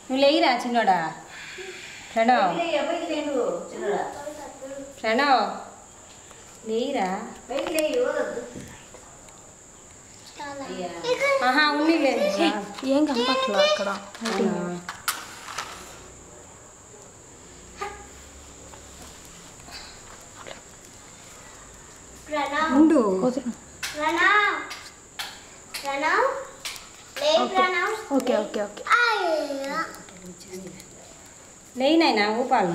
నువ్వు లేయిరా చిన్నోడా ప్రణవ్ ప్రణవ్ లేయిరా ఆహా ఉన్ని లేదు ఏం కనపట్లా అక్కడ ఉండు ఓకే ఓకే ఓకే లేయినైనా ఊపాలు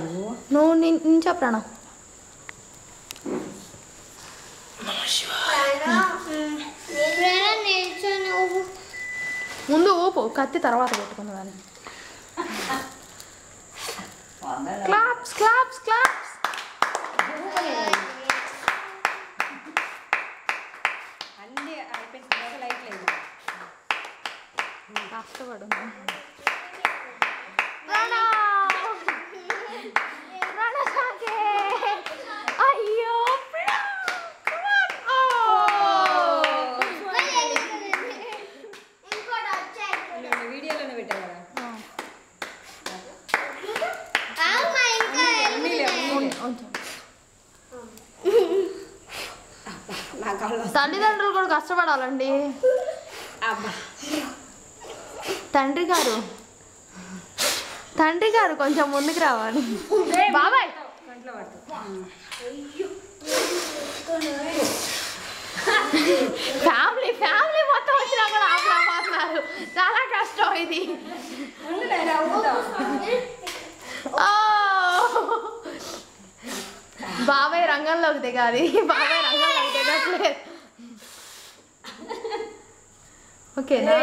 నువ్వు నేను చెప్పరానా ముందు ఊపు కత్తి తర్వాత పెట్టుకుందా దాన్ని క్లాప్స్ క్లాప్స్ క్లాప్స్ అన్నీ అయిపోయింది లైట్ లేదు కష్టపడు అయ్యో వీడియోలోనే పెట్టా కదా తల్లిదండ్రులు కూడా కష్టపడాలండి తండ్రి గారు కొంచెం ముందుకు రావాలి బాబాయ్ ఫ్యామిలీ మొత్తం వచ్చినా కూడా ఆపలేకపోతున్నారు చాలా కష్టం ఇది బాబాయ్ రంగంలోకి దిగాలి బాబాయ్ రంగంలోకి దిగట్లేదు ఓకేనా